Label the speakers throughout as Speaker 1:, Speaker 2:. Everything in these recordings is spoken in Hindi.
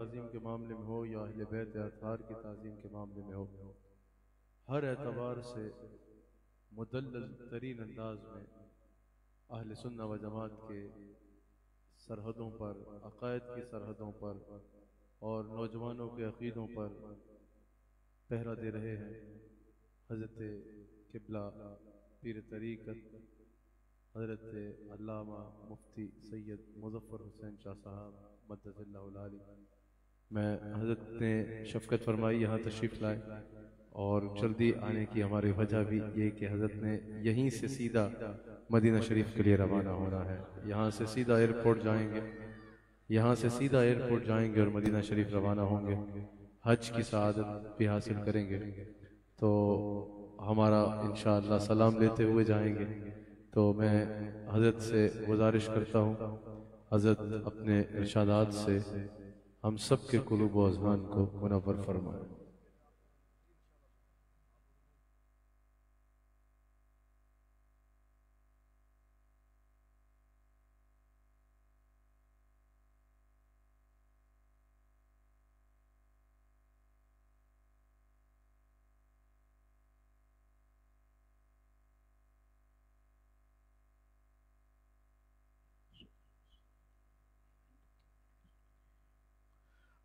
Speaker 1: ताज़ीम के मामले में हो या अहले बैत अतार की ताज़ीम के मामले में हो, हर एतबार से मुदल्लल तरीन अंदाज में अहले सुन्ना व जमात के सरहदों पर, अक़ायद की सरहदों पर और नौजवानों के अक़ीदों पर पहरा दे रहे हैं हज़रत क़िबला पीर तरीक़त हज़रत अल्लामा मुफ्ती सैयद मुज़फ़्फ़र हुसैन शाह साहब मद्दसल्लाहुल आली। मैं हज़रत ने शफ़क़त फरमाई यहाँ तशरीफ़ लाए और जल्दी आने की हमारी वजह भी ये कि हज़रत ने यहीं से सीधा मदीना शरीफ के लिए रवाना होना है। यहाँ से सीधा एयरपोर्ट जाएंगे, यहाँ से सीधा एयरपोर्ट जाएंगे और मदीना शरीफ रवाना होंगे, हज की सआदत भी हासिल करेंगे। तो हमारा इंशाअल्लाह सलाम लेते हुए जाएंगे। तो मैं हज़रत से गुजारिश करता हूँ, हज़रत अपने इरशादात से हम सब के कुलूब व अज़हान को मुनव्वर फरमाएं।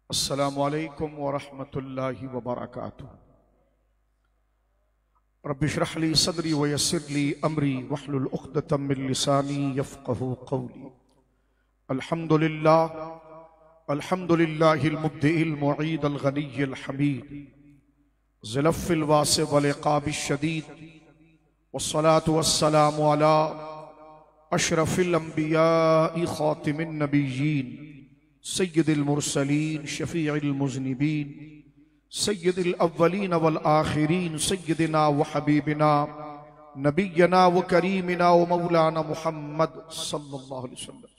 Speaker 2: अस्सलामु अलैकुम व रहमतुल्लाहि व बरकातुहू। रब्बि इश्रह ली सदरी व यस्सिर ली अमरी वहलुल उक़दतम मिन लिसानी यफ़क़हू क़ौली। अल्हम्दुलिल्लाहिल मुब्दिइल मुईदल गनिय्यिल हमीद ज़िलफ़िल वासिअ वल इक़ाबिश शदीद वस्सलातु वस्सलामु अला अशरफिल अंबियाइ ख़ातिमिन नबिय्यीन सय्यिदिल मुरसलीन शफ़ीइल मुज़निबीन सय्यिदिल अव्वलीन वल आखिरीन सय्यिदिना व हबीबिना नबिय्यना व करीमिना व मौलाना मुहम्मद सल्लल्लाहु अलैहि वसल्लम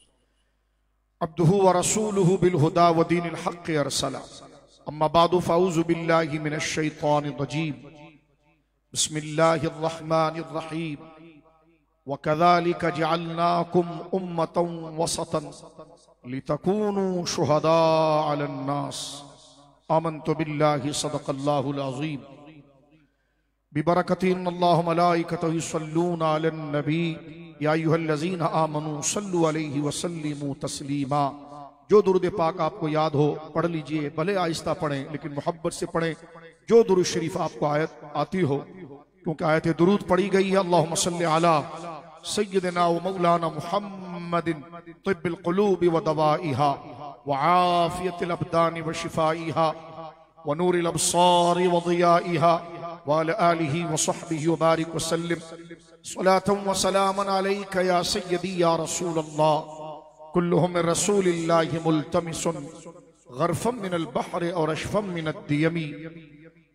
Speaker 2: अब्दुहु व रसूलुहु बिल हुदा व दीनिल हक़्क़ि अरसला। अम्मा बादु फ़अऊज़ु बिल्लाहि मिनश शैतानिर रजीम। बिस्मिल्लाहिर रहमानिर रहीम। व कज़ालिक जअलनाकुम उम्मतन वसतन लितकूनू शुहदा अलन नास। आमन्तु बिल्लाहि सदक़ल्लाहुल अज़ीम। बिबरकतिन अल्लाहु मलाइकतहु युसल्लूना अलन नबी या अय्युहल्लज़ीना आमनू सल्लु अलैहि व सल्लिमू तस्लीमा। जो दुरूद पाक आपको याद हो पढ़ लीजिए, भले आहिस्ता पढ़ें लेकिन मोहब्बत से पढ़ें। जो दुरूद शरीफ आपको आयत आती हो, क्योंकि आयत दुरूद पढ़ी गई है। अल्लाहुम्मा सल्लि अला सय्यिदिना व मौलाना मुहम्मदिन तिब्बिल क़ुलूबि व दवाइहा व आफ़ियतिल अब्दानि व शिफ़ाइहा व नूरिल अब्सारि व ज़ियाइहा व अला आलिहि व सहबिहि व बारिक व सल्लिम सलातन व सलामन अलैका या सय्यदी या रसूलल्लाह। कुल्लुहुम मिन रसूलिल्लाहि मुल्तमिसुन ग़रफ़न मिनल बहरि और अशफ़न मिनद दियमी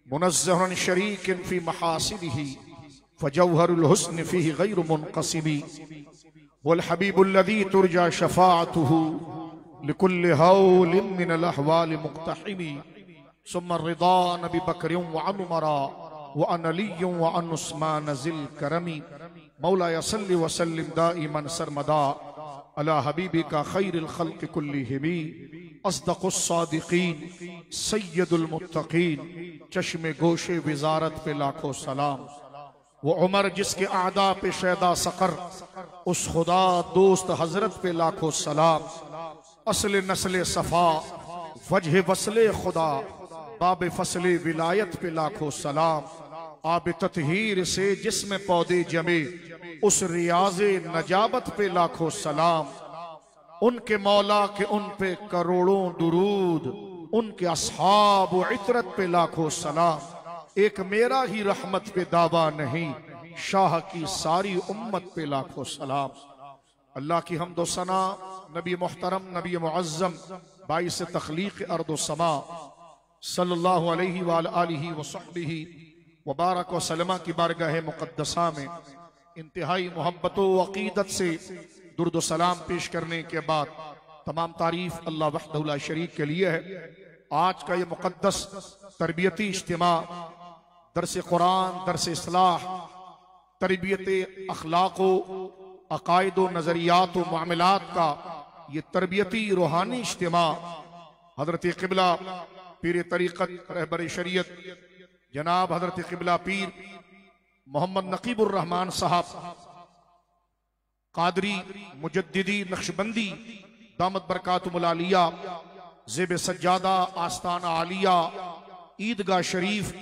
Speaker 2: मुनज़्ज़हन शरीकिन फ़ी महासिनिही फ़जौहरुल हुस्न फ़ीहि ग़ैरु मुनक़सिमी वल हबीबुल्लज़ी तुरजा शफ़ाअतुहु लिकुल्लि हौलिन मिनल अहवालि मुक़्तहिमी सुम्मा रिदा नबी बकरिन व अन उमरा व अन अलिय्यिन व अन उस्मान ज़िल करमी। मौलाया सल्लि व सल्लिम दाइमन सरमदा अला हबीबिका खैरिल खल्क़ि कुल्लिहिमी अस्दक़ुस सादिक़ीन सय्यदुल मुत्तक़ीन। चश्मे गोशे विज़ारत पे लाखों सलाम। वो उमर जिसके आदा पे शैदा सकर, उस खुदा दोस्त हजरत पे लाखों सलाम। असले नस्ले सफ़ा वजह वसले खुदा बाब फसले विलायत पे लाखों सलाम। आब ततहीर से जिसमें पौधे जमे, उस रियाज़े नजाबत पे लाखों सलाम। उनके मौला के उन पे करोड़ों दुरूद, उनके अस्हाब व इतरत पे लाखों सलाम। एक मेरा ही रहमत पे दावा नहीं, शाह की सारी उम्मत पे लाखों सलाम। अल्लाह की हम्द व सना नबी मुहतरम नबी मुअज़्ज़म बाइस तख्लीक़ अर्द व समा सल्लल्लाहु अलैहि व आलिहि व सहबिहि व बारक व सल्लमा की बारगाह मुक़द्दसा में इंतहाई मोहब्बत व अक़ीदत से दुरूद व सलाम पेश करने के बाद तमाम तारीफ अल्लाह वहदहु ला शरीक के लिए है। आज का ये मुक़द्दस तरबियती इज्तिमा दरस कुरान, दरस इस्लाह, तरबियत अखलाक, अकायद, नज़रियात, मामलात का ये तरबियती रूहानी इज्तिमा हजरत क़िबला पीर तरीक़त रहबर शरीयत जनाब हजरत क़िबला पीर मोहम्मद नकीबुर रहमान साहब कादरी मुजद्दिदी नक्शबंदी दामत बरकातुहुल आलिया ज़ेब सज्जादा आस्ताना आलिया ईदगाह शरीफ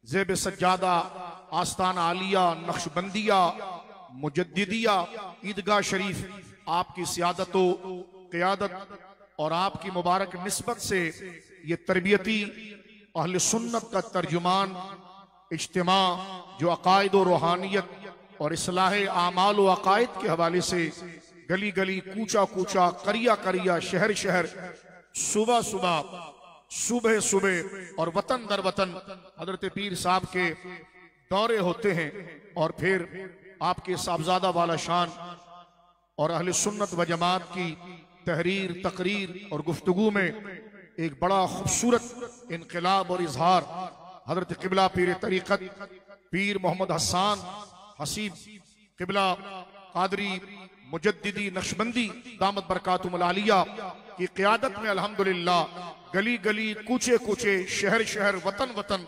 Speaker 2: ज़ेब सज्जादा आस्ताना आलिया नक्शबंदिया मुजद्दिदिया ईदगाह शरीफ आपकी सियादत क़ियादत और आपकी मुबारक निस्बत से ये तरबियती अहले सुन्नत का तर्जुमान इज्तिमा जो अकायद व रूहानियत और इस्लाह आमाल व अकायद के हवाले से गली गली कूचा कूचा करिया करिया शहर शहर सुबह सुबह सुबह सुबह और वतन दर वतन हजरत पीर साहब के दौरे होते हैं और फिर आपके साहबजादा वाला शान और अहले सुन्नत व जमात की तहरीर तकरीर और गुफ्तगू में एक बड़ा खूबसूरत इनकलाब और इजहार हजरत क़िबला पीर तरीक़त पीर मोहम्मद हसन हसीब क़िबला कादरी मुजद्दिदी नक्शबंदी दामत बरकातुहुल आलिया की क़ियादत में अल्हम्दुलिल्लाह गली गली कूचे कूचे शहर शहर वतन वतन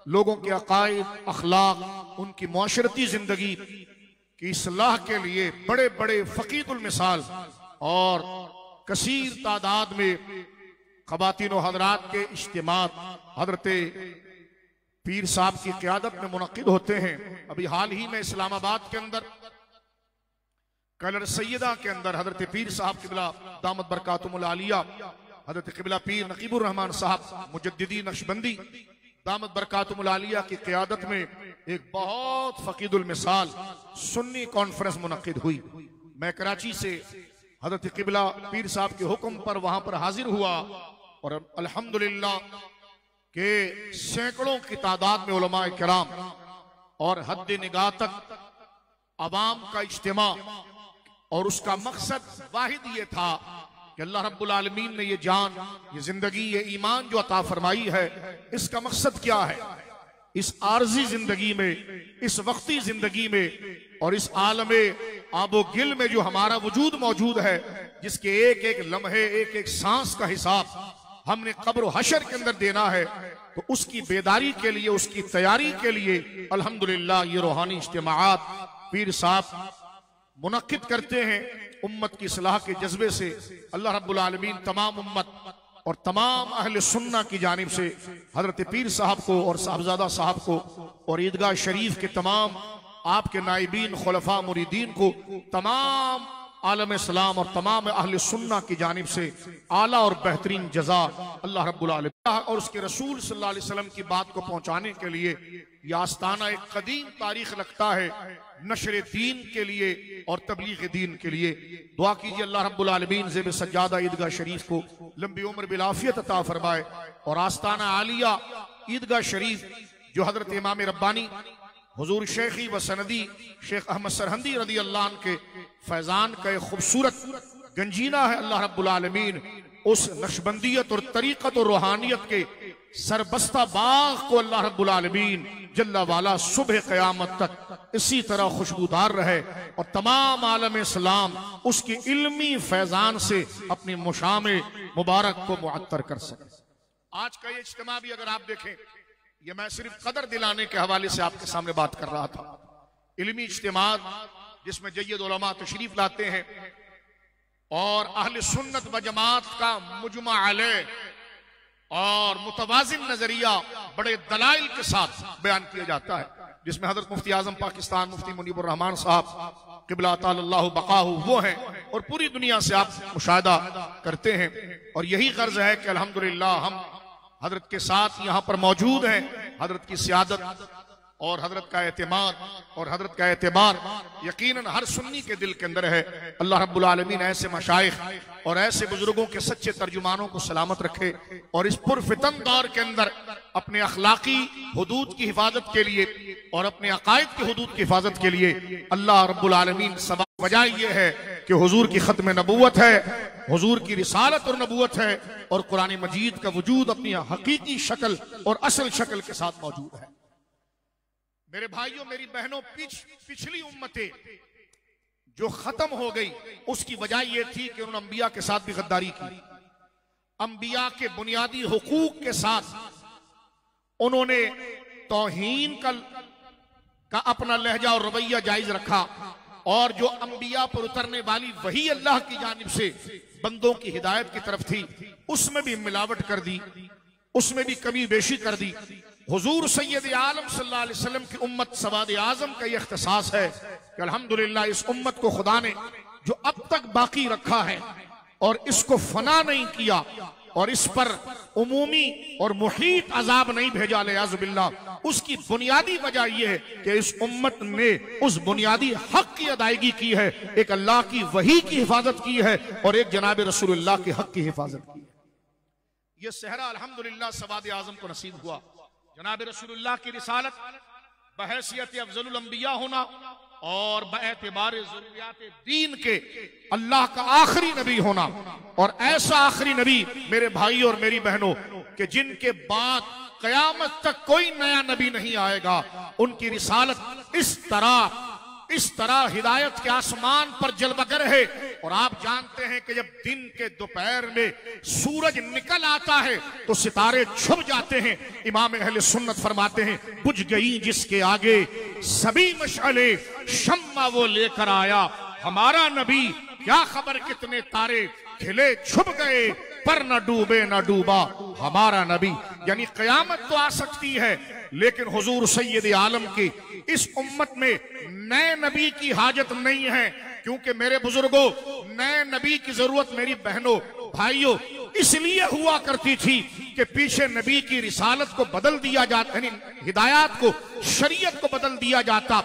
Speaker 2: लोगों के अकायद अखलाक उनकी मुआशरती जिंदगी की इस्लाह के लिए बड़े बड़े फ़क़ीदुल मिसाल और कसीर तादाद में ख़वातीन व हज़रात के इज्तिमात हजरत पीर साहब की क़ियादत में मुनक़िद होते हैं। अभी हाल ही में इस्लामाबाद के अंदर कलर सैयदा के अंदर हजरत पीर साहब क़िबला दामत बरकातुहुल आलिया हजरत क़िबला पीर नकीबुर रहमान साहब मुजद्दिदी नक्शबंदी दामत बरकातुहुल आलिया की क़ियादत में एक बहुत फ़क़ीदुल मिसाल सुन्नी कॉन्फ्रेंस मुनक़िद हुई। मैं कराची से हजरत क़िबला पीर साहब के हुक्म पर वहां पर हाजिर हुआ और अल्हम्दुलिल्लाह के सैकड़ों की तादाद में उलमाए किराम और हद निगाह तक अवाम का इज्तिमा और उसका मकसद वाहिद ये था कि अल्लाह रब्बुल आलमीन ने ये जान ये जिंदगी ये ईमान जो अता फरमाई है इसका मकसद क्या है। इस आर्जी जिंदगी में इस वक्ती जिंदगी में और इस आलमे आबो गिल में जो हमारा वजूद मौजूद है जिसके एक एक लम्हे एक एक सांस का हिसाब हमने कब्र हशर के अंदर देना है तो उसकी बेदारी के लिए उसकी तैयारी के लिए अल्हम्दुलिल्लाह ये रूहानी इज्तिमाआत पीर साहब मुनक़िद करते हैं। उम्मत की इस्लाह के जज्बे से अल्लाह रब्बुल आलमीन तमाम उम्मत और तमाम अहले सुन्ना की जानिब से हजरत पीर साहब को और साहबजादा साहब को और ईदगाह शरीफ के तमाम आपके नाइबीन खुलफा मुरीदीन को तमाम आलम इस्लाम और तमाम अहले सुन्ना की जानिब से आला और बेहतरीन जजा अल्लाह रब्बुल आलमीन और उसके रसूल सल्लल्लाहु अलैहि वसल्लम की बात को पहुंचाने के लिए यह आस्ताना एक कदीम तारीख लगता है नशर दीन के लिए और तबलीग दीन के लिए। दुआ कीजिए अल्लाह रब्बुल आलमीन ज़ेब सज्जादा ईदगाह शरीफ को लंबी उम्र बिलाफियत अता फरमाए और आस्ताना आलिया ईदगाह शरीफ जो हजरत इमाम रब्बानी हुजूर शेखी व सनदी शेख अहमद सरहंदी रदी अल्लाह अन्हु के फैजान का एक खूबसूरत गंजीना है। अल्लाह रब्बुल आलमीन उस नक्शबंदियत और तरीक़त और रूहानियत के सरबस्ता बाग को अल्लाह रब्बुल आलमीन जल्ला वाला सुबह क़यामत तक इसी तरह खुशबूदार रहे और तमाम आलम इस्लाम उसकी इल्मी फैजान से अपनी मुशाम मुबारक को मुअत्तर कर सके। आज का ये इज्तिमा भी अगर आप देखें ये मैं सिर्फ कदर दिलाने के हवाले से आपके सामने बात कर रहा था। इल्मी इज्तिमा जिसमें जय्यद उलमा तशरीफ लाते हैं और अहले सुन्नत व जमात का मुजमा अलैह और मुतवाजिन नजरिया बड़े दलाइल के साथ बयान किया जाता है जिसमें हजरत मुफ्ती आजम पाकिस्तान मुफ्ती मुनीबुर रहमान साहब क़िबला तालल्लाहु बक़ाहु वो हैं और पूरी दुनिया से आप मुशाहिदा करते हैं और यही गर्ज है कि अल्हम्दुलिल्लाह हम हजरत के साथ यहाँ पर मौजूद हैं। हजरत की सियादत और हजरत का एतमाद और हजरत का एतबार यकीनन हर सुन्नी के दिल के अंदर है। अल्लाह रब्बुल आलमीन ऐसे मशाइख और ऐसे बुजुर्गों के सच्चे तर्जुमानों को सलामत रखे और इस पुरफितन दौर के अंदर अपने अखलाकी हुदूद की हिफाजत के लिए और अपने अकायद की हुदूद की हिफाजत के लिए अल्लाह रब्बुल आलमीन सबब वजह यह है कि हुजूर की खत्म नबूवत है, हुजूर की रिसालत और नबूवत है और कुरान मजीद का वजूद अपनी हकीकी शक्ल और असल शक्ल के साथ मौजूद है। मेरे भाइयों मेरी बहनों पिछली उम्मतें जो खत्म हो गई उसकी वजह यह थी कि उन्होंने अंबिया के साथ भी गद्दारी की। अंबिया के बुनियादी हुकूक के साथ उन्होंने तौहीन का अपना लहजा और रवैया जायज रखा, और जो अंबिया पर उतरने वाली वही अल्लाह की जानिब से बंदों की हिदायत की तरफ थी, उसमें भी मिलावट कर दी, उसमें भी कमी बेशी कर दी। हुजूर सैयद आलम सल्लल्लाहु अलैहि वसल्लम की उम्मत सवाद आजम का यह इख्तिसास है कि अल्हम्दुलिल्लाह इस उम्मत को खुदा ने जो अब तक बाकी रखा है और इसको फना नहीं किया और इस पर उमूमी और मुहीत अजाब नहीं भेजा लियाज़ुबिल्लाह, उसकी बुनियादी वजह यह है कि इस उम्मत ने उस बुनियादी हक की अदायगी की है, एक अल्लाह की वही की हिफाजत की है और एक जनाब रसूलुल्लाह के हक की हिफाजत की है। यह सहरा अल्हम्दुलिल्लाह सवाद आजम को नसीब हुआ। जनाब रसूलुल्लाह की रिसालत बहैसियत अफजलुल अंबिया होना और बएतबार ज़रूरियात दीन के अल्लाह का आखिरी नबी होना, और ऐसा आखिरी नबी मेरे भाई और मेरी बहनों कि जिनके बाद कयामत तक कोई नया नबी नहीं आएगा, उनकी रिसालत इस तरह हिदायत के आसमान पर जलवगर है। और आप जानते हैं कि जब दिन के दोपहर में सूरज निकल आता है तो सितारे छुप जाते हैं। इमाम अहले सुन्नत फरमाते हैं, बुझ गई जिसके आगे सभी मशअले, शम्मा वो लेकर आया हमारा नबी, क्या खबर कितने तारे खिले छुप गए पर न डूबे न डूबा हमारा नबी। यानी कयामत तो आ सकती है, लेकिन हुजूर सैयद आलम की इस उम्मत में नए नबी की हाजत नहीं है, क्योंकि मेरे बुजुर्गों, नए नबी की जरूरत मेरी बहनों भाइयों इसलिए हुआ करती थी कि पीछे नबी की रिसालत को बदल दिया जाता, यानी हिदायत को, शरीयत को बदल दिया जाता,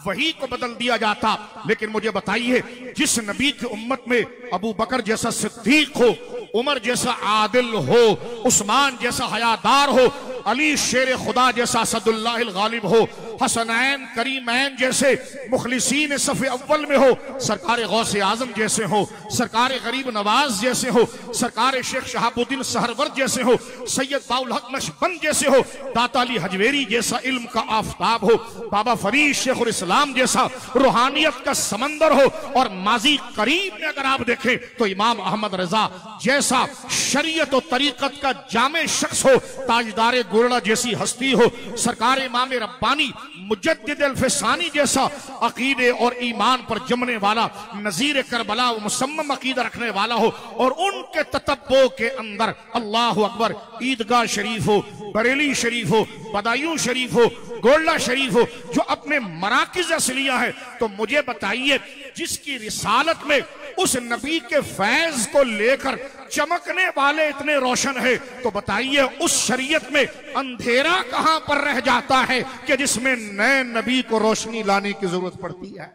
Speaker 2: वही को बदल दिया जाता। लेकिन मुझे बताइए, जिस नबी की उम्मत में अबू बकर जैसा सिद्दीक हो, उमर जैसा आदिल हो, उस्मान जैसा हयादार हो, अली शेर खुदा जैसा असदुल्लाहिल गालिब हो, हसनैन करीमैन जैसे मुखलिसीन सफ़े अव्वल में हो, सरकार गौसे आजम जैसे हो, सरकार गरीब नवाज जैसे हो, सरकार शेख शहाबुद्दीन सहरवर्द जैसे हो, सैयद बाउल हक नक्शबंद जैसे हो, दाता अली हजवेरी जैसा इल्म का आफताब हो, बाबा फरीद शेखुल इस्लाम जैसा रूहानियत का समंदर हो, और माजी करीब में अगर आप देखें तो इमाम अहमद रजा जैसा शरीयत और तरीकत का जामे शख्स हो, ताजदार गुरड़ा जैसी हस्ती हो, सरकार इमाम रब्बानी मुजद्दिद अल-फसानी जैसा अकीदे और ईमान पर जमने वाला, नजीर करबला व मुसम्मम अकीदा रखने वाला हो, और उनके ततब्बो के अंदर अल्लाह अकबर ईदगाह शरीफ हो, बरेली शरीफ हो, बदायूं शरीफ हो, गोल्डा शरीफ हो, जो अपने मराकिज असलिया है। तो मुझे बताइए, जिसकी रिसालत में उस नबी के फैज को लेकर चमकने वाले इतने रोशन है, तो बताइए उस शरीयत में अंधेरा कहां पर रह जाता है कि जिसमें नए नबी को रोशनी लाने की जरूरत पड़ती है।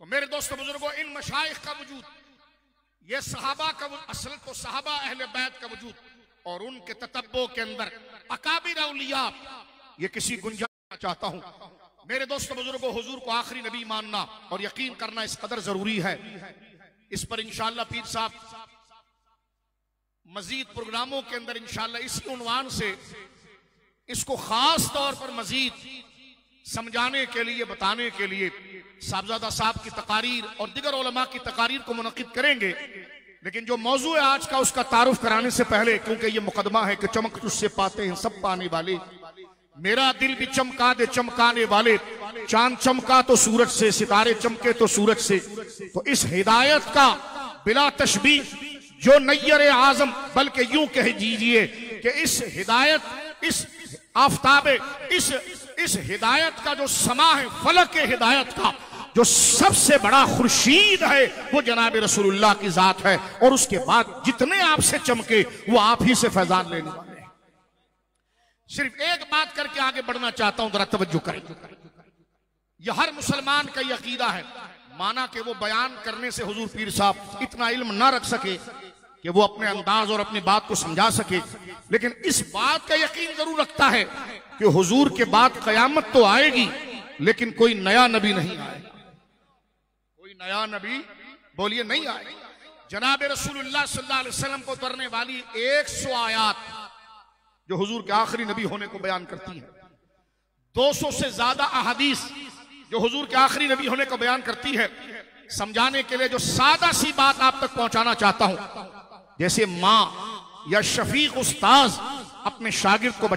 Speaker 2: तो मेरे दोस्तों बुजुर्गों, इन मशाइख का वजूद, ये सहाबा का असल तो सहाबा अहले बैत का वजूद, और उनके ततब्बो के अंदर अकाबिर औलिया, ये किसी गुंजाइश चाहता हूं। मेरे दोस्तों बुजुर्गों, हुजूर को आखिरी नबी मानना और यकीन करना इस कदर जरूरी है। इस पर इंशाअल्लाह पीर साहब मजीद प्रोग्रामों के अंदर इंशाअल्लाह इसी उन्वान से इसको खास तौर पर मजीद समझाने के लिए, बताने के लिए साहबजादा साहब की तकारीर और दिगर उलमा की तकारीर को मुनक्किद करेंगे। लेकिन जो मौजू है आज का, उसका तारुफ कराने से पहले, क्योंकि ये मुकदमा है कि चमक तुझसे पाते हैं सब पाने वाले, मेरा दिल भी चमका दे चमकाने वाले, चांद चमका तो सूरज से, सितारे चमके तो सूरज से। तो इस हिदायत का बिला तशबीह जो नैयर आजम, बल्कि यूं कह दीजिए कि इस हिदायत, इस आफताबे, इस हिदायत का जो समा है, फलक हिदायत का जो सबसे बड़ा खुर्शीद है, वो जनाब रसूलुल्लाह की जात है। और उसके बाद जितने आपसे चमके वो आप ही से फैजान लेने वाले हैं। सिर्फ एक बात करके आगे बढ़ना चाहता हूं, जरा तवज्जो करें। यह हर मुसलमान का यकीदा है, माना कि वो बयान करने से हुजूर पीर साहब इतना इल्म ना रख सके कि वो अपने अंदाज और अपनी बात को समझा सके, लेकिन इस बात का यकीन जरूर रखता है कि हुजूर के बाद कयामत तो आएगी, लेकिन कोई नया नबी नहीं आएगा। कोई नया नबी बोलिए नहीं आएगा। जनाब रसूलुल्लाह सल्लल्लाहु अलैहि वसल्लम को उतरने वाली 100 आयात जो हुजूर के आखिरी नबी होने को बयान करती है, 200 से ज्यादा अहादीस जो हुजूर के आखिरी नबी होने को बयान करती है, समझाने के लिए जो सादा सी बात आप तक पहुंचाना चाहता हूं। जैसे माँ या शफीक उस्ताज अपने शागिर्द को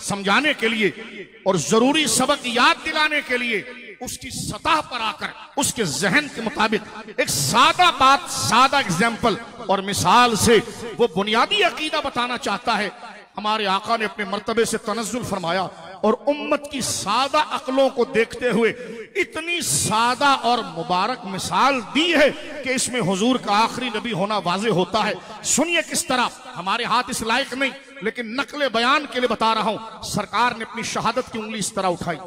Speaker 2: समझाने के लिए और जरूरी सबक याद दिलाने के लिए उसकी सतह पर आकर उसके जहन के मुताबिक एक सादा बात, सादा एग्जाम्पल और मिसाल से वो बुनियादी अकीदा बताना चाहता है। हमारे आका ने अपने मर्तबे से तनज़्ज़ुल फरमाया और उम्मत की सादा अक्लों को देखते हुए इतनी सादा और मुबारक मिसाल दी है कि इसमें हुजूर का आखिरी नबी होना वाज़े होता है। सुनिए किस तरह, हमारे हाथ इस लायक नहीं, लेकिन नकले बयान के लिए बता रहा हूं। सरकार ने अपनी शहादत की उंगली इस तरह उठाई,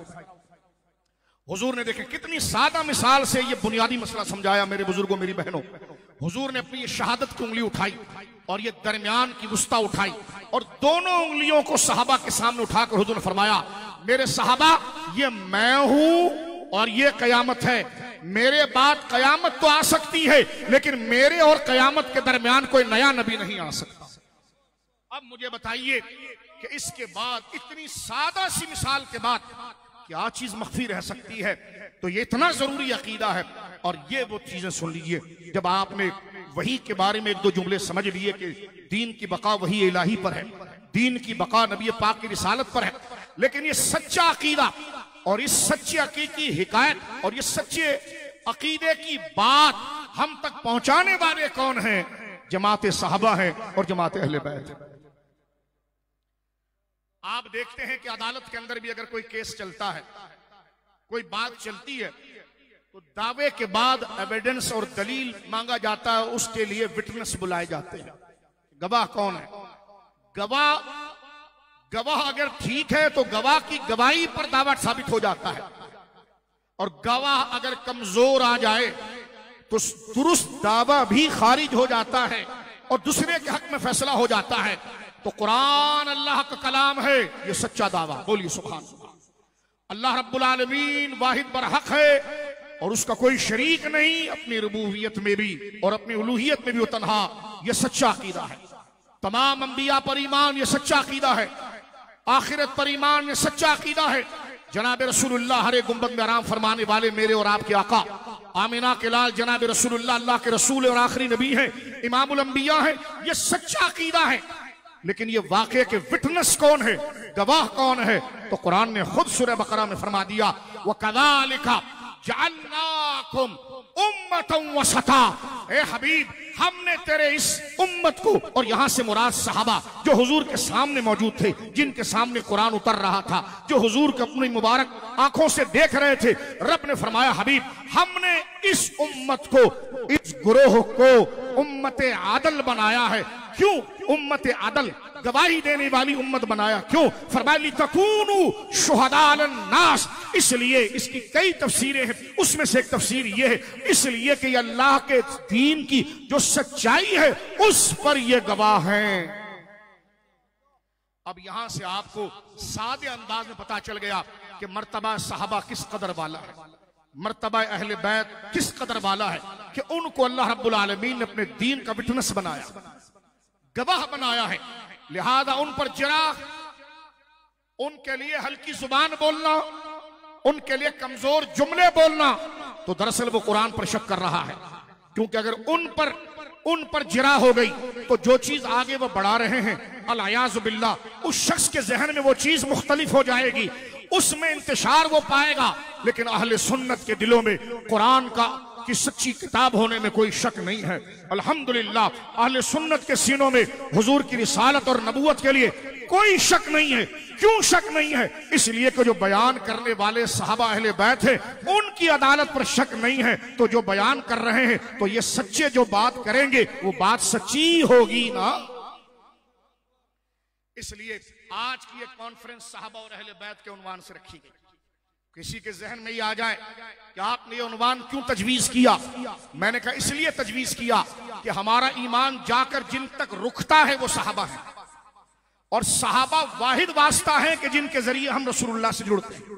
Speaker 2: हुजूर ने देखे कितनी सादा मिसाल से ये बुनियादी मसला समझाया। मेरे बुजुर्गों, मेरी बहनों, हुजूर ने अपनी ये शहादत की उंगली उठाई और ये दरमियान की वुस्ता उठाई और दोनों उंगलियों को सहाबा के सामने उठाकर हुजूर ने फरमाया, मेरे सहाबा, ये मैं हूं और ये कयामत है। मेरे बाद कयामत तो आ सकती है, लेकिन मेरे और कयामत के दरमियान कोई नया नबी नहीं आ सकता। अब मुझे बताइए कि इसके बाद, इतनी सादा सी मिसाल के बाद क्या चीज मख्फी रह सकती है? तो ये इतना जरूरी अकीदा है। और ये वो चीजें सुन लीजिए, जब आपने वही के बारे में एक दो जुमले समझ लिए कि दीन की बका वही इलाही पर है, दीन की बका नबी पाक की रिसालत पर है, लेकिन ये सच्चा अकीदा और इस सच्चे अकीदे की हिकायत और ये सच्चे अकीदे की बात हम तक पहुंचाने वाले कौन हैं? जमात सहाबा है और जमात अहले बैत है। आप देखते हैं कि अदालत के अंदर भी अगर कोई केस चलता है, कोई बात चलती है, तो दावे के बाद एविडेंस और दलील मांगा जाता है, उसके लिए विटनेस बुलाए जाते हैं। गवाह कौन है? गवाह अगर ठीक है तो गवाह की गवाही पर दावा साबित हो जाता है, और गवाह अगर कमजोर आ जाए तो दुरुस्त दावा भी खारिज हो जाता है और दूसरे के हक में फैसला हो जाता है। तो कुरान अल्लाह का कलाम है, ये सच्चा दावा। बोलिए सुभान अल्लाह। अल्लाह रब्बुल आलमीन वाहिद बरहक है और उसका कोई शरीक नहीं, अपनी रुबूबियत में भी और अपनी उलूहियत में भी वो तन्हा। ये सच्चा अकीदा है। तमाम अंबिया पर ईमान, ये सच्चा अकीदा है। आखिरत पर ईमान, ये सच्चा अकीदा है। जनाब रसूलुल्लाह हरे गुंबद में आराम फरमाने वाले मेरे और आपके आका, आमिना के लाल जनाब रसूलुल्लाह अल्लाह के रसूल और आखिरी नबी है, इमामुल अंबिया है। ये सच्चा अकीदा है। लेकिन ये वाक़े के विटनेस कौन है, गवाह कौन है? तो कुरान ने खुद सूरह बकरा में फरमा दिया, वकज़ालिका जअलनाकुम उम्मतन वसता। ए हबीब, हमने तेरे इस उम्मत को, और यहां से मुराद सहाबा जो हुजूर के सामने मौजूद थे, जिनके सामने कुरान उतर रहा था, जो हुजूर को अपनी मुबारक आंखों से देख रहे थे, रब ने फरमाया, हबीब, हमने इस उम्मत को, इस गुरोह को उम्मत आदल बनाया है। क्यों उम्मत आदल, गवाही देने वाली उम्मत बनाया? क्यों? फरमाया तकूनु शुहदा अलन नास। इसलिए, इसकी कई तफसीरें हैं, उसमें से एक तफसीर ये है, इसलिए कि अल्लाह के दीन की जो सच्चाई है उस पर ये गवाह हैं। अब यहां से आपको सादे अंदाज में पता चल गया कि मर्तबा सहाबा किस कदर वाला है, मर्तबा अहले बैत किस कदर वाला है, कि उनको अल्लाह रब्बुल आलमीन ने अपने दीन का विटनेस बनाया, गवाह बनाया है। लिहाजा उन पर जरा, उनके लिए हल्की जुबान बोलना, उनके लिए कमजोर जुमले बोलना, तो दरअसल वो कुरान पर शक कर रहा है। क्योंकि अगर उन पर जरा हो गई तो जो चीज आगे वो बढ़ा रहे हैं, अल-अयाज़ु बिल्लाह, उस शख्स के जहन में वो चीज मुख्तलिफ हो जाएगी, उसमें इंतशार वो पाएगा। लेकिन अहले सुन्नत के दिलों में कुरान की सच्ची किताब होने में कोई शक नहीं है। अल्हम्दुलिल्लाह, अहले सुन्नत के सीनों में हुजूर की रिसालत और नबूवत के लिए कोई शक नहीं है। क्यों शक नहीं है? इसलिए कि जो बयान करने वाले सहाबा अहले बैत हैं, उनकी अदालत पर शक नहीं है। तो जो बयान कर रहे हैं, तो ये सच्चे जो बात करेंगे वो बात सच्ची होगी ना। इसलिए आज की एक कॉन्फ्रेंस सहाबा और अहले बैत के उन्वान से रखी गई। किसी के जहन में ये आ जाए कि आपने ये उन्वान क्यों तजवीज किया, मैंने कहा इसलिए तजवीज किया कि हमारा ईमान जाकर जिन तक रुकता है वो सहाबा है, और सहाबा वाहिद वास्ता है कि जिनके जरिए हम रसूलुल्लाह से जुड़ते हैं,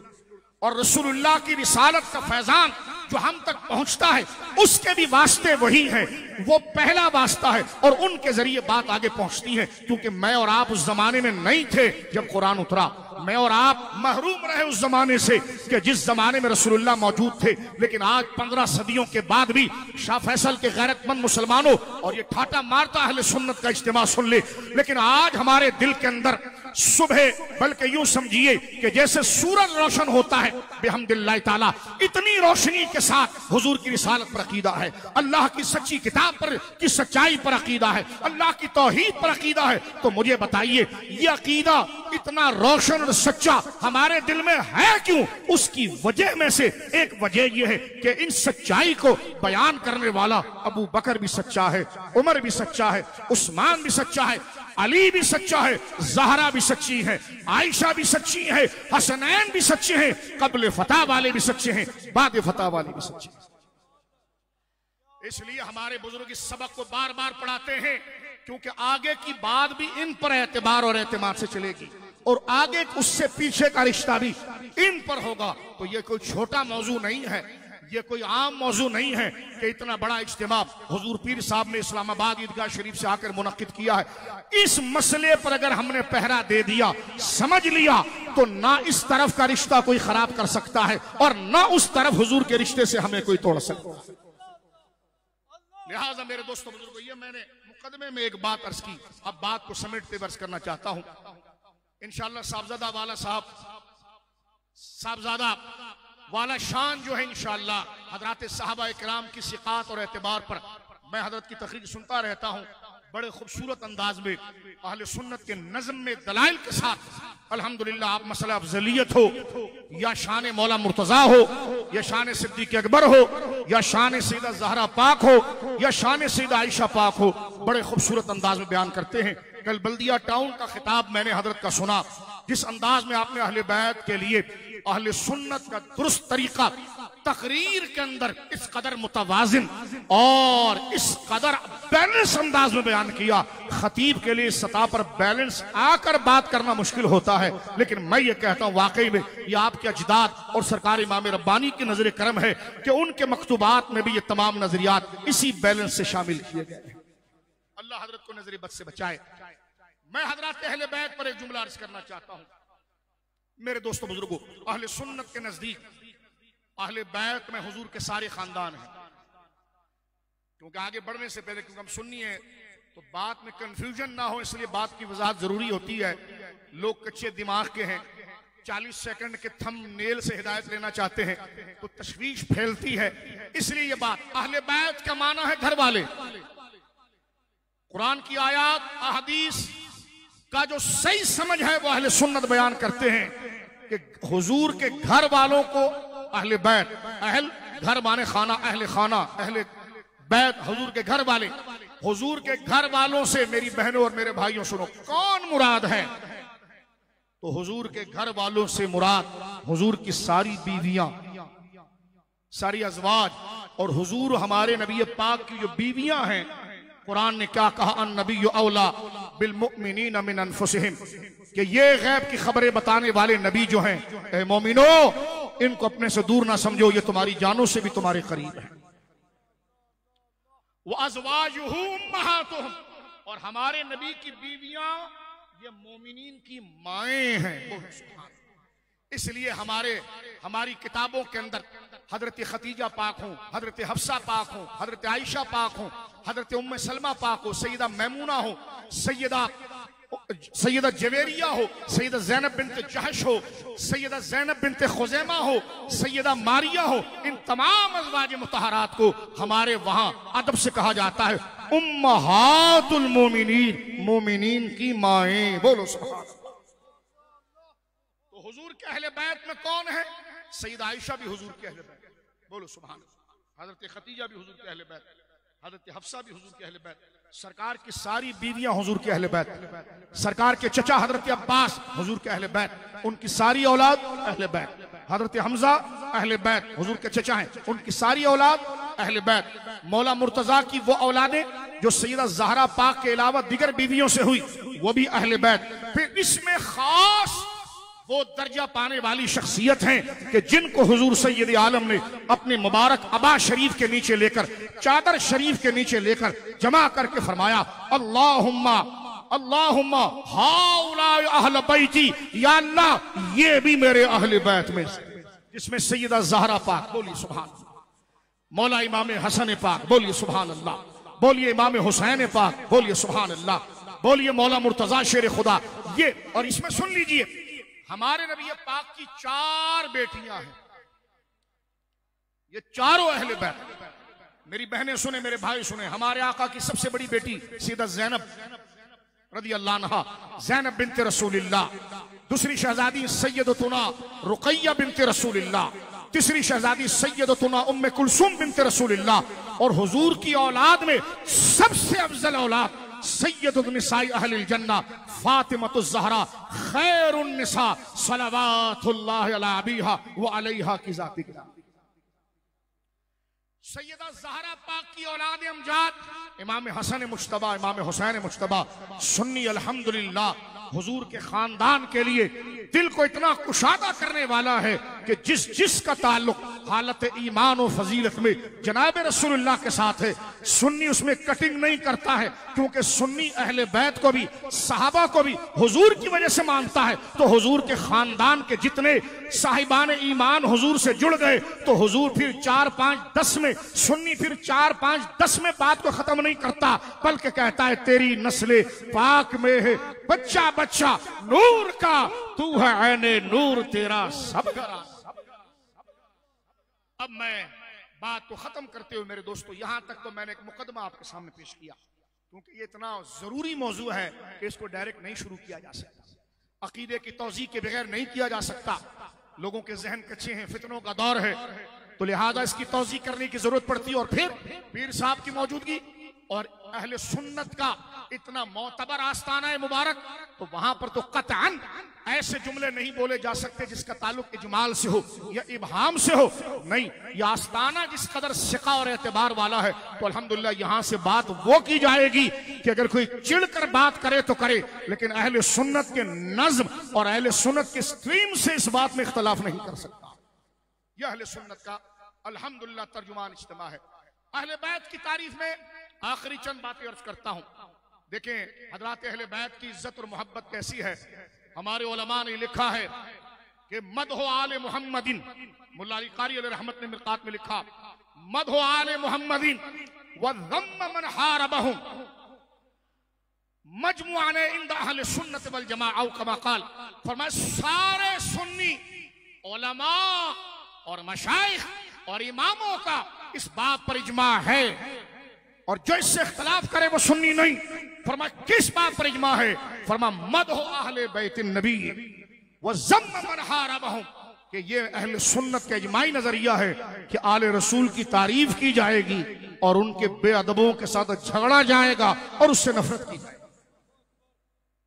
Speaker 2: और रसूलुल्लाह की रिसालत का फैजान जो हम तक पहुंचता है उसके भी वास्ते वही है, वो पहला वास्ता है और उनके जरिए बात आगे पहुंचती है। क्योंकि मैं और आप उस जमाने में नहीं थे जब कुरान उतरा, मैं और आप महरूम रहे उस जमाने से कि जिस जमाने में रसूलुल्लाह मौजूद थे। लेकिन आज 15 सदियों के बाद भी शाह फैसल के गैरतमंद मुसलमानों, और ये ठाटा मारता अहले सुन्नत का इज्तिमा सुन ले, लेकिन आज हमारे दिल के अंदर सुबह, बल्कि यूं समझिए कि जैसे सूरज रोशन होता है बिहम्दिल्लाह ताला, इतनी रोशनी के साथ हुजूर की रिसालत पर अकीदा है, अल्लाह की सच्ची किताब पर की सच्चाई पर अकीदा है, अल्लाह की तौहीद पर अकीदा है। तो मुझे बताइए ये अकीदा इतना रोशन और सच्चा हमारे दिल में है क्यों? उसकी वजह में से एक वजह यह है कि इन सच्चाई को बयान करने वाला अबू बकर भी सच्चा है, उमर भी सच्चा है, उस्मान भी सच्चा है, अली भी सच्चा है, ज़हरा भी सच्ची है, आयशा भी सच्ची है, हसनैन भी सच्चे हैं, कबल फतह वाले भी सच्चे हैं, बाद फतह वाले भी सच्चे हैं। इसलिए हमारे बुजुर्ग इस सबक को बार बार पढ़ाते हैं, क्योंकि आगे की बात भी इन पर एतबार और एतमाद से चलेगी और आगे उससे पीछे का रिश्ता भी इन पर होगा। तो ये कोई छोटा मौजू नहीं है, ये कोई आम मौजू नहीं है कि इतना बड़ा इज्तिमा हुजूर पीर साहब ने इस्लामाबाद ईदगाह शरीफ से आकर मुनक्किद किया है। इस मसले पर अगर हमने पहरा दे दिया, समझ लिया, तो ना इस तरफ का रिश्ता कोई खराब कर सकता है और ना उस तरफ हुजूर के रिश्ते से हमें कोई तोड़ सकता है। लिहाजा मेरे दोस्तों बुजुर्गों, ये मैंने मुकदमे में एक बात अर्ज की, अब बात को समेटते वर्ष करना चाहता हूं। इंशाअल्लाह साहबजादा वाला साहब, साहबजादा वाला शान जो है, इंशाअल्लाह हजरात सहाबा इकराम की सिकात और एतबार पर मैं हजरत की तकरीर सुनता रहता हूँ। बड़े खूबसूरत अंदाज में अहले सुन्नत के नज़म में दलाइल के साथ अल्हम्दुलिल्लाह, आप मसला अफजलियत हो या शान मौला मुर्तजा हो या शान सिद्दीक़ अकबर हो या शान सैयदा ज़हरा पाक हो या शान सैयदा आयशा पाक हो, बड़े खूबसूरत अंदाज में बयान करते हैं। कल बल्दिया टाउन का खिताब मैंने हजरत का सुना, जिस अंदाज में आपने अहले बैत के लिए अहले सुन्नत का दुरुस्त तरीका तकरीर के अंदर इस कदर मुतवाजिन और इस कदर बैलेंस अंदाज में बयान किया। खतीब के लिए सतह पर बैलेंस आकर बात करना मुश्किल होता है, लेकिन मैं ये कहता हूँ वाकई में ये आपके अजदाद और सरकार इमाम रब्बानी की नजर करम है कि उनके मकतूबात में भी ये तमाम नजरियात इसी बैलेंस से शामिल किए गए हैं। अल्लाह हजरत को नजर बद से बचाए। मैं हजरत अहले बैत पर एक जुमला अर्ज करना चाहता हूँ। मेरे दोस्तों बुजुर्गों, अहले सुन्नत के नजदीक अहले बैत में हुजूर के सारे खानदान हैं। क्योंकि आगे बढ़ने से पहले, क्योंकि हम सुन्नी है तो बात में कंफ्यूजन ना हो, इसलिए बात की वजाहत जरूरी होती है। लोग कच्चे दिमाग के हैं, 40 सेकंड के थंबनेल से हिदायत लेना चाहते हैं तो तशवीश फैलती है। इसलिए ये बात, अहले बैत का माना है घर वाले। कुरान की आयात अहदीस का जो सही समझ है वो अहले सुन्नत बयान करते हैं कि हुजूर के घर वालों को अहले बैत, अहल घर माने खाना, अहले खाना, अहले बैत हुजूर के घर वाले। हुजूर के घर वालों से मेरी बहनों और मेरे भाइयों सुनो, कौन मुराद है? तो हुजूर के घर वालों से मुराद हुजूर की सारी बीवियां, सारी अजवाज, और हुजूर हमारे नबी पाक की जो बीवियां हैं, कुरान ने क्या कहा, अन नबी औला बिल मुमिनीन मिन अनफुसिहिम, कि ये गैब की खबरें बताने वाले नबी जो हैं, ए मोमिनो, इनको अपने से दूर ना समझो, ये तुम्हारी जानों से भी तुम्हारे करीब है। व अज़वाजुहु उम्महातुहुम, और हमारे नबी की बीवियां ये मोमिनीन की माएं हैं। इसलिए हमारी किताबों के अंदर हजरत खतीजा पाक हो, हजरत हफ्सा पाक हो, हजरत आयशा पाक हो, हजरत उम्मे सलमा पाक हो, सैयदा मैमूना हो, सैयदा जवेरिया हो, सैयदा ज़ैनब बिन्त जहश हो, सैयदा ज़ैनब बिन्त खुज़ैमा हो, सैयदा मारिया हो, इन तमाम अज़वाज मुतहरात को हमारे वहां अदब से कहा जाता है उम्महातुल मोमिनीन, मोमिनीन की माएं। बोलो सुभान अल्लाह। तो हुजूर के अहले बैत में कौन है? सैयदा आयशा भी हुजूर के अहले बैत, बोलो सुभान अल्लाह। हजरत खतीजा भी हुजूर के अहले बैत, हजरत हफ्सा भी हुजूर के अहले बैत, सरकार की सारी बीवियां हुजूर के अहले बैत, सरकार के चचा हजरत अब्बास हुजूर के अहले बैत, उनकी सारी औलाद अहले बैत, हजरत हमजा अहले बैत, हुजूर के चचा हैं, उनकी सारी औलाद अहले बैत, मौला मुर्तजा की वो औलादें जो सैयदा ज़हरा पाक के अलावा दिगर बीवियों से हुई वो भी अहले बैत। फिर इसमें खास वो दर्जा पाने वाली शख्सियत हैं कि जिनको हुजूर सैयद आलम ने अपने मुबारक अबा शरीफ के नीचे लेकर, चादर शरीफ के नीचे लेकर जमा करके फरमाया, अल्लाहुम्मा अल्लाहुम्मा हाउलाए अहल बैती, या अल्लाह ये भी मेरे अहले बैत में से, जिसमें सैयदा ज़हरा पाक, बोलिए सुभान अल्लाह, मौला इमाम हसन पाक, बोलिए सुभान अल्लाह, बोलिए इमाम हुसैन पाक, बोलिए सुभान अल्लाह, बोलिए मौला मुर्तजा शेर खुदा। ये और इसमें सुन लीजिए, हमारे नबी पाक की 4 बेटियां हैं, ये चारों अहले बैत। मेरी बहनें सुने, मेरे भाई सुने, हमारे आका की सबसे बड़ी बेटी सैयदा ज़ैनब रज़ी अल्लाह अन्हा, ज़ैनब बिन्त रसूलिल्लाह, दूसरी शहजादी सैयदतुना रुक़ैया बिन्त रसूलिल्लाह, तीसरी शहजादी सैयदतुना उम्मे कुलसूम बिन्त रसूलिल्लाह, और हुजूर की औलाद में सबसे अफजल औलाद सैयदुन निसाई अहलिल जन्ना फातिमतुज़ ज़हरा खैरुन निसा सलवातुल्लाहि अला अबीहा व अलैहा की ज़ाती की। सैयदा ज़हरा पाक की औलाद अमजाद इमाम हसन मुज्तबा, इमाम हुसैन मुज्तबा, सुन्नी अल्हम्दुलिल्लाह हुजूर के खानदान के लिए दिल को इतना कुशादा करने वाला है कि जिसका ताल्लुक हालत ईमान और फजीलत में जनाब रसूलुल्लाह के साथ है, सुन्नी उसमें कटिंग नहीं करता है, क्योंकि सुन्नी अहले बैत को भी, सहाबा को भी हुजूर की वजह से मानता है। तो हुजूर के खानदान के जितने साहिबान ईमान हुजूर से जुड़ गए, तो हुजूर फिर 4, 5, 10 में, सुन्नी फिर 4, 5, 10 में बात को खत्म नहीं करता, बल्कि कहता है तेरी नस्ले पाक में है बच्चा बच्चा नूर का, तू है ऐने नूर तेरा सब करा। अब मैं बात को खत्म करते हुए मेरे दोस्तों, यहां तक तो मैंने एक मुकदमा आपके सामने पेश किया, क्योंकि ये इतना जरूरी मौजू है कि इसको डायरेक्ट नहीं शुरू किया जा सकता, अकीदे की तौज़ीह के बगैर नहीं किया जा सकता। लोगों के जहन कच्चे हैं, फितनों का दौर है, तो लिहाजा इसकी तौज़ीह करने की जरूरत पड़ती है। और फिर पीर साहब की मौजूदगी और अहले सुन्नत का इतना मोतबर आस्ताना है मुबारक, तो वहां पर तो कतअन ऐसे जुमले नहीं बोले जा सकते जिसका ताल्लुक इजमाल से हो या इबहाम से हो। नहीं, यह आस्ताना जिस कदर सिका और एतबार वाला है, तो अल्हम्दुलिल्लाह यहां से बात वो की जाएगी कि अगर कोई चिढ़कर बात करे तो करे, लेकिन अहले सुन्नत के नज्म और अहले सुन्नत के स्ट्रीम से इस बात में इख्तलाफ नहीं कर सकता। यह अहले सुन्नत का अल्हम्दुलिल्लाह तर्जुमान इज्तिमा है। अहले बैत की तारीफ में आखिरी चंद बातें अर्ज करता हूं। देखें हजरात अहले बैत की इज्जत और मोहब्बत कैसी है। हमारे उलमा ने लिखा है कि मदहो आले मुहम्मदिन, मुल्ला अली कारी अलैहि रहमत ने मिरकात में लिखा, मदहो आले मुहम्मदिन व ज़म्म मन हारबहुम मजमुआन इंद अहले सुन्नत वल जमाअ औ कमा क़ाल, फरमाया सारे सुन्नी उलमा और मशाइख और इमामों का इस बात पर इजमा है, और जो इससे इख्तलाफ करे वो सुन्नी नहीं। फरमा किस बात पर इजमा है? फरमा मदहो अहले बैतिन नबी व ज़म्म मन हारबहुम, कि ये अहले सुन्नत का इजमाई नजरिया है कि आले रसूल की तारीफ की जाएगी और उनके बेअदबों के साथ झगड़ा जाएगा और उससे नफरत की जाएगी।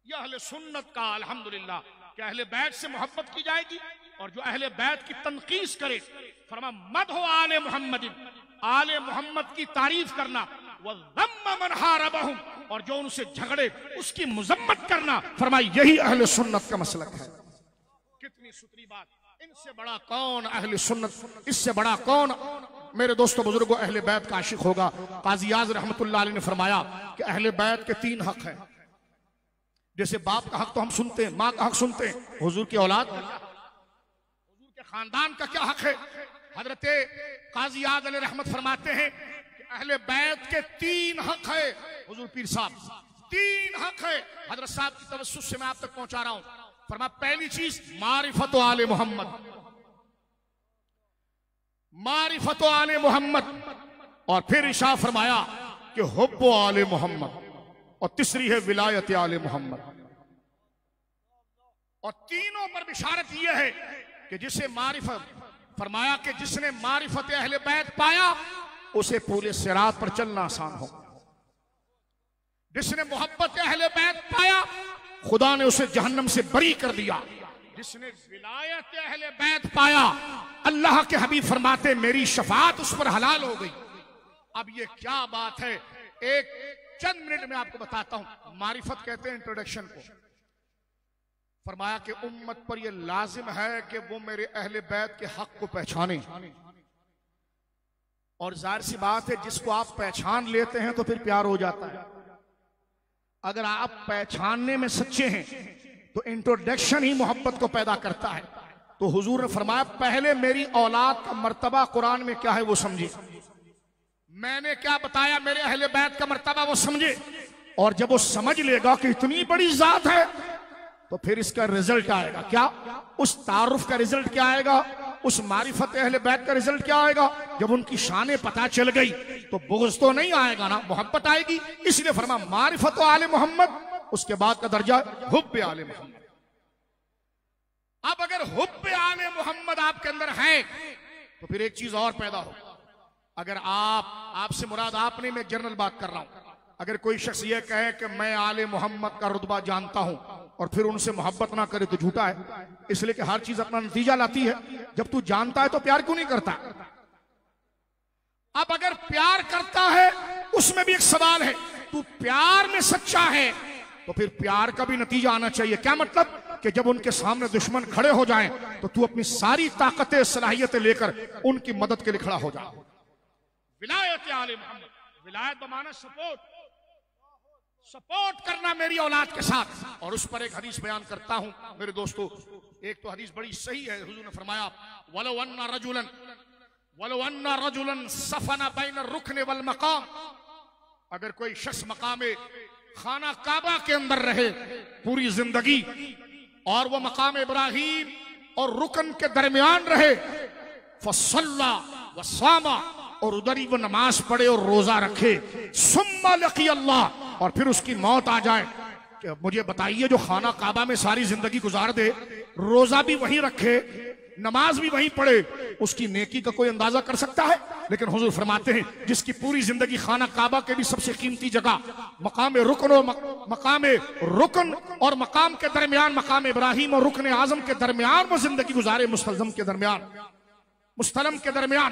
Speaker 2: यह अहले सुन्नत का अल्हम्दुलिल्लाह कि अहले बैत से मोहब्बत की जाएगी, और जो अहले बैत की तनकीस करे, फरमा मदहो आले मुहम्मदिन, आले मोहम्मद की तारीफ करना, व ज़म्म मन हारबहुम, और जो उनसे झगड़े उसकी मुजम्मत करना, फरमाया यही अहले सुन्नत का मसलक है। कितनी सुथरी बात, इनसे बड़ा कौन अहले सुन्नत, इससे बड़ा कौन मेरे दोस्तों बुजुर्गों अहले बैत का आशिक होगा। काजी आज़ रहमतुल्लाह अलैह ने फरमाया कि अहले बैत के 3 हक हैं। जैसे बाप का हक तो हम सुनते हैं, माँ का हक सुनते हैं, हुजूर की औलाद, हुजूर के खानदान का क्या हक है। हजरत काजी आज़ अलैह रहमत फरमाते हैं कि अहले बैत के 3 हक है। हुजूर पीर साहब 3 हक है। हजरत साहब की तवज्जुह से मैं आप तक पहुंचा रहा हूं। फरमा पहली चीज मारिफत आले मोहम्मद, मारिफत आले मोहम्मद, और फिर इशा फरमाया कि हुब्बु आले मोहम्मद, और तीसरी है विलायत आले मोहम्मद। और तीनों पर बिशारत यह है कि जिसे मारिफत फरमाया कि जिसने मारिफत अहले बैत पाया उसे पूरे सिरात पर चलना आसान हो। जिसने मोहब्बत अहले बैत पाया खुदा ने उसे जहन्नम से बरी कर दिया। जिसने विलायत अहले बैत पाया अल्लाह के हबीब फरमाते मेरी शफाअत उस पर हलाल हो गई। अब ये क्या बात है, एक चंद मिनट में आपको बताता हूं। मारिफत कहते हैं इंट्रोडक्शन को। फरमाया कि उम्मत पर यह लाजिम है कि वो मेरे अहले बैत के हक को पहचाने। और जाहिर सी बात है, जिसको आप पहचान लेते हैं तो फिर प्यार हो जाता है। अगर आप पहचानने में सच्चे हैं तो इंट्रोडक्शन ही मोहब्बत को पैदा करता है। तो हुजूर ने फरमाया पहले मेरी औलाद का मर्तबा कुरान में क्या है वो समझे, मैंने क्या बताया मेरे अहले बैत का मर्तबा वो समझे। और जब वो समझ लेगा कि इतनी बड़ी जात है तो फिर इसका रिजल्ट आएगा क्या, उस तारुफ का रिजल्ट क्या आएगा, उस मारिफत अहले बैत का रिजल्ट क्या आएगा। जब उनकी शाने पता चल गई तो बुग़्ज़ तो नहीं आएगा ना, मोहब्बत आएगी। इसलिए फरमा मारिफत आले मोहम्मद, उसके बाद का दर्जा हुब्बे आले मोहम्मद। अब अगर हुब्बे आले मोहम्मद आपके अंदर है तो फिर एक चीज और पैदा हो। अगर आपसे मुराद आपने, मैं जनरल बात कर रहा हूं, अगर कोई शख्स ये कहे कि मैं आले मोहम्मद का रुतबा जानता हूं और फिर उनसे मोहब्बत ना करे तो झूठा है। इसलिए कि हर चीज अपना नतीजा लाती है। जब तू जानता है तो प्यार क्यों नहीं करता। अब अगर प्यार करता है उसमें भी एक सवाल है, तू प्यार में सच्चा है तो फिर प्यार का भी नतीजा आना चाहिए। क्या मतलब कि जब उनके सामने दुश्मन खड़े हो जाएं तो तू अपनी सारी ताकतें सलाहियतें लेकर उनकी मदद के लिए खड़ा हो जा। विलायत आले मोहम्मद, विलायत बमाना सपोर्ट, सपोर्ट करना मेरी औलाद के साथ। और उस पर एक हदीस बयान करता हूं मेरे दोस्तों। एक तो हदीस बड़ी सही है, हुजूर ने फरमाया वलो अन्ना रजुलन सफना बैन रुकने वल मकाम, अगर कोई शख्स मकाम खाना काबा के अंदर रहे पूरी जिंदगी और वो मकाम इब्राहिम और रुकन के दरमियान रहे, फसल्ला व सामा, और उधर ही वो नमाज पढ़े और रोजा रखे, सुम्मा लकी अल्लाह, और फिर उसकी मौत आ जाए। कि मुझे बताइए जो खाना काबा में सारी जिंदगी गुजार दे, रोजा भी वहीं रखे, नमाज भी वहीं पढ़े, उसकी नेकी का कोई अंदाजा कर सकता है। लेकिन हुजूर फरमाते हैं जिसकी पूरी जिंदगी खाना काबा के भी सबसे कीमती जगह मकाम रुकन और मकाम के दरमियान, मकाम इब्राहिम और रुकन आजम के दरमियान वो जिंदगी गुजारे, मुस्तलम के दरमियान,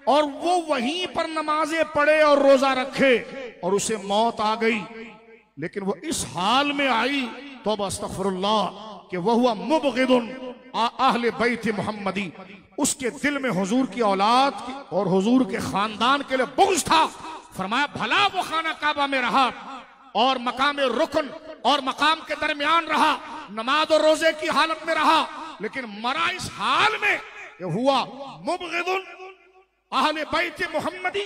Speaker 2: और वो वहीं पर नमाजें पढ़े और रोजा रखे और उसे मौत आ गई, लेकिन वो इस हाल में आई तौबा अस्तगफिरुल्लाह कि वह हुआ मुबग़िदुन अहले बैत मोहम्मदी, उसके दिल में हुजूर की औलाद की और हुजूर के खानदान के लिए बुग़्ज़ था। फरमाया भला वो खाना काबा में रहा और मकाम रुकन और मकाम के दरमियान रहा, नमाज और रोजे की हालत में रहा, लेकिन मरा इस हाल में हुआ मुबग़िदुन अहले बैत मोहम्मदी,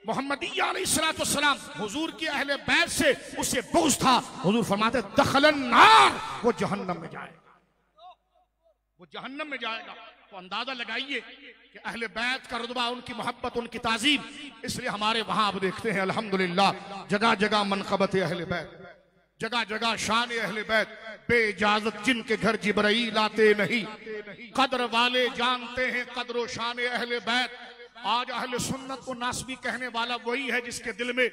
Speaker 2: मोहम्मदिया अलैहिस्सलाम, हुजूर की अहले बैत से उसे बुग़्ज़ था। हुजूर फरमाते दखलन नार, वो जहन्नम में जाएगा, वो जहन्नम में जाएगा। तो अंदाजा लगाइए कि अहले बैत का रुतबा, उनकी मोहब्बत, उनकी ताज़ीम। इसलिए हमारे वहां आप देखते हैं अल्हम्दुलिल्लाह जगह जगह मनक़बत अहले बैत, जगह जगह शान अहले बैत, बेइजाजत जिनके घर जिब्राइल आते नहीं, कद्र वाले जानते हैं कद्र शान अहले बैत। आज अहले सुन्नत को नासबी कहने वाला वही है जिसके दिल में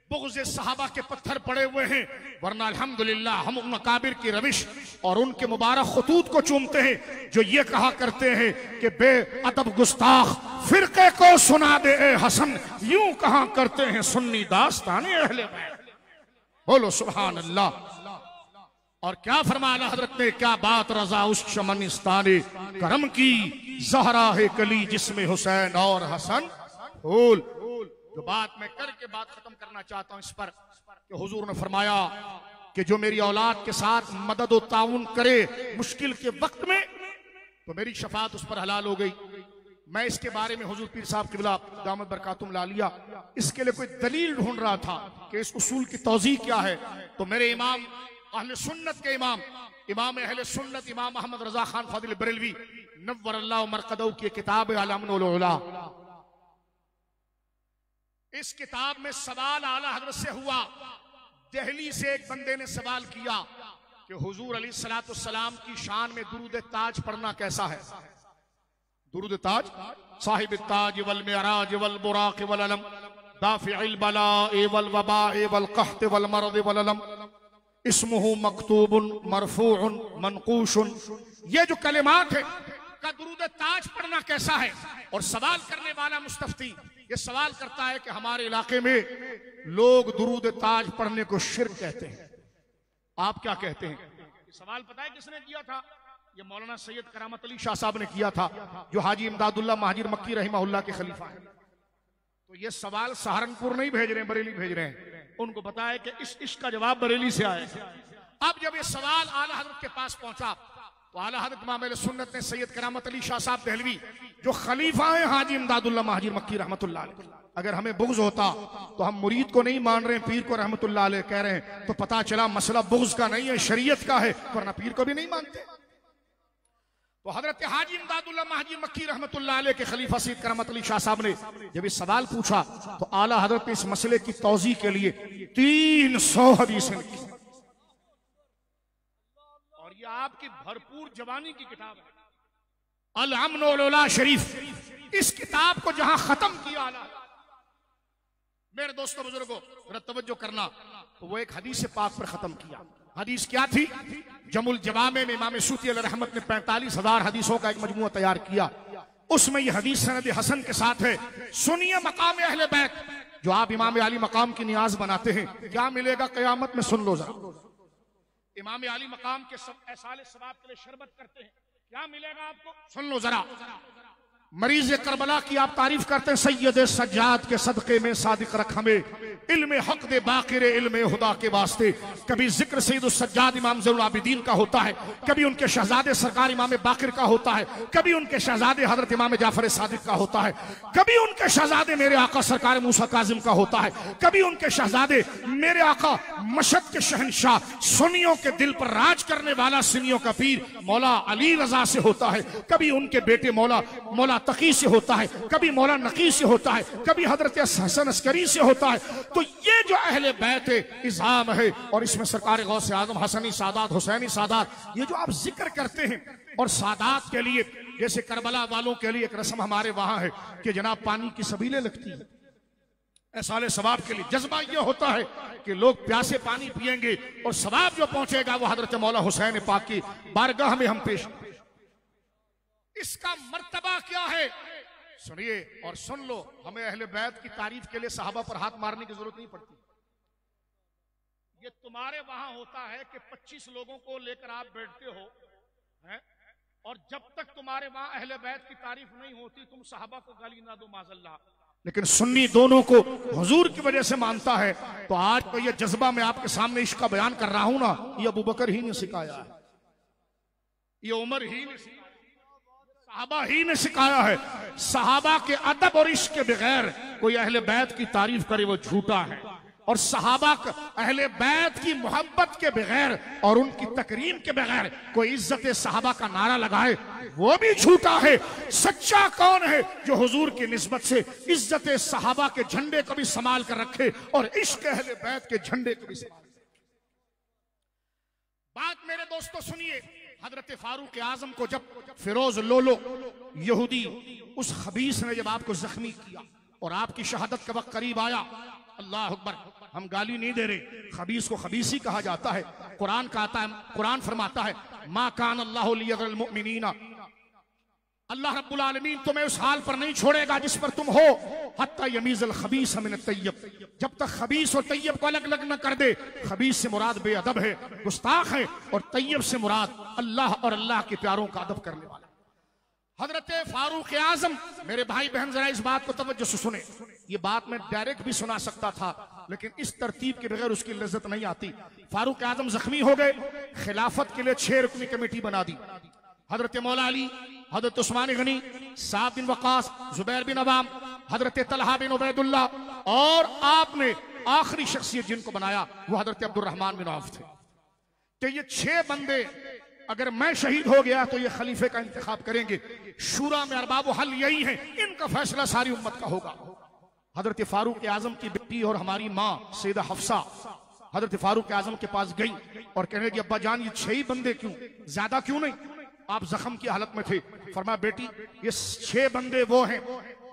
Speaker 2: बुग़्ज़ सहाबा के पत्थर पड़े हुए हैं, वरना अल्हम्दुलिल्लाह हम उन अकाबिर की रविश और उनके मुबारक खुतूत को चूमते हैं जो ये कहा करते हैं कि बेअदब गुस्ताख फिरके को सुना दे ए हसन, यूं कहा करते हैं सुन्नी दास्ताने अहले बैत। बोलो सुभान अल्लाह। और क्या फरमाया हजरत ने, क्या बात रजा उस शमनिस्ताने करम की, ज़हरा है कली जिसमें हुसैन और हसन फूल। जो बात मैं करके बात खत्म करना चाहता हूं इस पर कि हुजूर ने फरमाया कि जो मेरी औलाद के साथ मदद और ताउन करे मुश्किल के वक्त में तो मेरी शफात उस पर हलाल हो गई। मैं इसके बारे में हुजूर पीर साहब क़िबला दामत बरकातुहुम लालिया इसके लिए कोई दलील ढूंढ रहा था कि इस उसूल की तौज़ीह क्या है। तो मेरे इमाम अहले सुन्नत के इमाम अहले सुन्नत इमाम अहमद रजा खान फादिल बरेलवी नव्वरल्लाहु मरक़दहु की किताब अल-अमनुल उला, इस किताब में सवाल आला हज़रत से हुआ। दिल्ली से एक बंदे ने सवाल किया कि हुजूर अलैहिस्सलाम की शान में दुरूद ताज पढ़ना कैसा है। दुरूद ताज, साहिब ताज वल मिराज वल बुराक वल अलम दाफिल बलाए वल वबाए वल कहत वल मर्द वल अलम इस्मुहु मकतूबुन मरफूउन मनकूशुन, ये जो कलिमात है का दुरूद ताज पढ़ना कैसा है। और सवाल करने वाला मुस्तफ्ती ये सवाल करता है कि हमारे इलाके में लोग दुरूद ताज पढ़ने को शिर्क कहते हैं, आप क्या कहते हैं। सवाल पता है किसने किया था? ये मौलाना सैयद करामत अली शाह साहब ने किया था, जो हाजी इमदादुल्लाह महाजिर मक्की रहमहुल्लाह के खलीफा हैं। तो ये सवाल सहारनपुर नहीं भेज रहे हैं, बरेली भेज रहे हैं। उनको पता है कि इसका जवाब बरेली से आया। अब जब ये सवाल आला हजरत के पास पहुंचा तो आला हजरत इमाम अहले सुन्नत ने सैयद करामत अली शाह साहब दहलवी, जो खलीफा है हाजी इमदादुल्लाह महाजिर मक्की रहमतुल्लाह अलैह, अगर हमें बुग़्ज़ होता तो हम मुरीद को नहीं मान रहे हैं, पीर को रहमतुल्लाह अलैह कह रहे हैं, तो पता चला मसला बुग़्ज़ का नहीं है, शरीयत का है, वरना पीर को भी नहीं मानते। तो हजरत हाजी इमदादुल्लाह महाजिर मक्की रहमतुल्लाह अलैह के खलीफा सैयद करामत अली शाह साहब ने जब इस सवाल पूछा तो आला हजरत ने इस मसले की तौज़ीह के लिए 300 हदीसें लिखी। और ये आपकी भरपूर जवानी की किताब है, अल अम्न वल उला शरीफ। इस किताब को जहां खत्म किया आला, मेरे दोस्तों बुजुर्गों जरा तवज्जो करना, तो वो एक हदीस पाक पर खत्म किया। हदीस क्या थी? जमुल जवामे में इमाम सूती अलैहि रहमत ने 45,000 हदीसों का एक मजमूआ तैयार किया। उसमें यह हदीस सनद हसन के साथ है। सुनिए मकाम अहले बैत, जो आप इमाम अली मकाम की नियाज बनाते हैं, क्या मिलेगा कयामत में, सुन लो जरा। इमाम अली मकाम के एहसाले सवाब के लिए शरबत करते हैं, क्या मिलेगा आपको, सुन लो जरा। मरीज करबला की आप तारीफ करते हैं, सैयद सज्जाद के सदक़े में सादिक रख हमें, इल्म हक दे बाकिर इल्म हुदा के वास्ते। कभी जिक्र सैयद सज्जाद इमाम ज़ैनुल आबिदीन का होता है, कभी उनके शहजादे सरकार इमाम बाकिर का होता है, कभी उनके शहजादे हजरत इमाम जाफर सादिक का होता है, कभी उनके शहजादे मेरे आका सरकार मूसा काजिम का होता है, कभी उनके शहजादे मेरे आका मशहद के शहनशाह, सुन्नियों के दिल पर राज करने वाला सुन्नियों का पीर मौला अली रजा से होता है, कभी उनके बेटे मौला तकी से होता है, कभी मौला नकी से होता है, कभी हजरत हसन अस्करी से होता है। तो ये जो अहले बैत इज़ाम है, और इसमें सरकार गौसे आजम हसनी सादात हुसैनी सादात, ये जो आप जिक्र करते हैं, और सादात के लिए जैसे करबला वालों के लिए एक रस्म हमारे वहां है कि जनाब पानी की सबीलें लगती है, एहसाले सवाब के लिए जज्बा ये होता है कि लोग प्यासे पानी पिएंगे और सवाब जो पहुंचेगा वो हजरत मौला हुसैन पाक की बारगाह में हम पेश। इसका मर्तबा क्या है, सुनिए और सुन लो। हमें अहले बैत की तारीफ के लिए सहाबा पर हाथ मारने की जरूरत नहीं पड़ती। ये तुम्हारे वहां होता है कि 25 लोगों को लेकर आप बैठते हो हैं? और जब तक तुम्हारे वहां अहले बैत की तारीफ नहीं होती तुम सहाबा को गाली ना दो माज़अल्लाह। लेकिन सुन्नी दोनों को हुजूर की वजह से मानता है। तो आज तो ये जज्बा मैं आपके सामने इसका बयान कर रहा हूं ना, ये अबू बकर ही ने सिखाया है, ये उमर ही ने सिखाया, सहाबा ही ने सिखाया है। सहाबा के अदब और इश्क के बगैर कोई अहले बैत की तारीफ करे वो झूठा है, और सहाबा अहले बैत की मोहब्बत के बगैर और उनकी तकरीम के बगैर कोई इज्जत सहाबा का नारा लगाए वो भी झूठा है। सच्चा कौन है जो हुजूर की निस्बत से इज्जत सहाबा के झंडे को भी संभाल कर रखे और इश्क अहले बैत के झंडे को भी संभाल। बात मेरे दोस्तों सुनिए, हजरत फारूक आजम को जब फिरोज लोलो यहूदी उस खबीस ने जब आपको जख्मी किया और आपकी शहादत का वक्त करीब आया, अल्लाह अकबर, हम गाली नहीं दे रहे, खबीस को खबीस ही कहा जाता है। कुरान का आता है, कुरान फरमाता है मा कान अल्लाहु लियज़ल मुमिनीना, अल्लाह रब्बुल आलमीन तुम्हें उस हाल पर नहीं छोड़ेगा जिस पर तुम हो, हत्ता यमीज़ल खबीस मिन तय्यब, जब तक खबीस और तय्यब को अलग अलग न कर दे। खबीस से मुराद बेअदब है, गुस्ताख है, और तय्यब से मुराद अल्लाह और अल्लाह के प्यारों का अदब करने वाला। हजरत फारूक आजम, मेरे भाई बहन जरा इस बात को तवज्जो से सुने, ये बात मैं डायरेक्ट भी सुना सकता था लेकिन इस तरतीब के बगैर उसकी लज्जत नहीं आती। फारूक आजम जख्मी हो गए, खिलाफत के लिए 6 रुकनी कमेटी बना दी। हजरत मौला अली, हजरत उस्मान गनी, साद बिन वकास, जुबैर बिन अवाम, हजरत तलहा बिन उबैदुल्लाह, और आपने आखिरी शख्सियत जिनको बनाया वो हजरत अब्दुर्रहमान बिन औफ थे। तो ये 6 बंदे, अगर मैं शहीद हो गया तो ये खलीफे का इंतखाब करेंगे। शूरा में अरबाब हल यही है, इनका फैसला सारी उम्मत का होगा। हजरत फारूक आजम की बेटी और हमारी माँ सैयदा हफ्सा हजरत फारूक आजम के पास गई और कहने लगी, अब्बा जान ये 6 बंदे क्यों, ज्यादा क्यों नहीं, आप जख्म की हालत में थे। फरमाया बेटी ये 6 बंदे वो हैं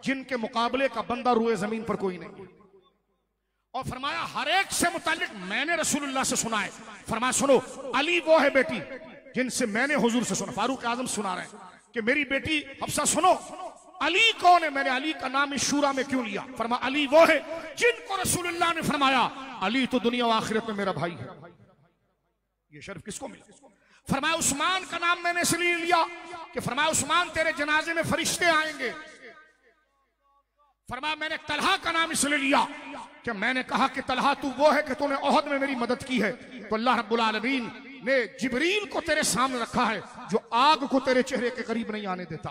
Speaker 2: जिनके मुकाबले का बंदा रुए जमीन पर कोई नहीं। और फरमाया हर एक से मुतालिक मैंने रसूलुल्लाह से सुना है। फरमाया सुनो, अली वो है बेटी जिनसे मैंने हुजूर से सुना। फारूक आजम सुना रहे हैं कि मेरी बेटी हफ्सा सुनो, अली कौन है, मैंने अली का नाम इस शूरा में क्यों लिया। फरमाया अली वो है जिनको रसूलुल्लाह ने फरमाया अली तो दुनिया और आखिरत में मेरा भाई है। ये शर्फ किसको मिला? फरमाया उस्मान का नाम मैंने इसलिए लिया कि फरमाया उस्मान तेरे जनाजे में फरिश्ते आएंगे। फरमाया मैंने तलहा का नाम इसलिए लिया कि मैंने कहा कि तलहा तू वो है कि तूने ओहद में मेरी मदद की है, तो अल्लाह रब्बुल आलमीन ने जिब्रील को तेरे सामने रखा है जो आग को तेरे चेहरे के करीब नहीं आने देता।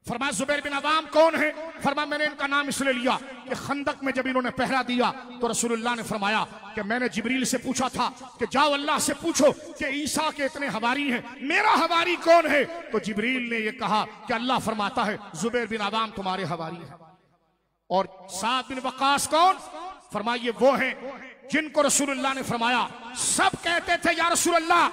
Speaker 2: फरमाया जुबैर बिन अवाम कौन है? फरमाया मैंने इनका नाम इसलिए लिया कि खंदक में जब इन्होंने पहरा दिया तो रसूलुल्लाह ने फरमाया कि मैंने जिब्रील से पूछा था कि जाओ अल्लाह से पूछो कि ईसा के इतने हवारी हैं, मेरा हवारी कौन है? तो जिब्रील ने यह कहा कि अल्लाह फरमाता है जुबैर बिन अवाम तुम्हारे हवारी है। और साद बिन वक्कास कौन? फरमाया ये वो हैं जिनको रसूलुल्लाह ने फरमाया सब कहते थे या रसूलुल्लाह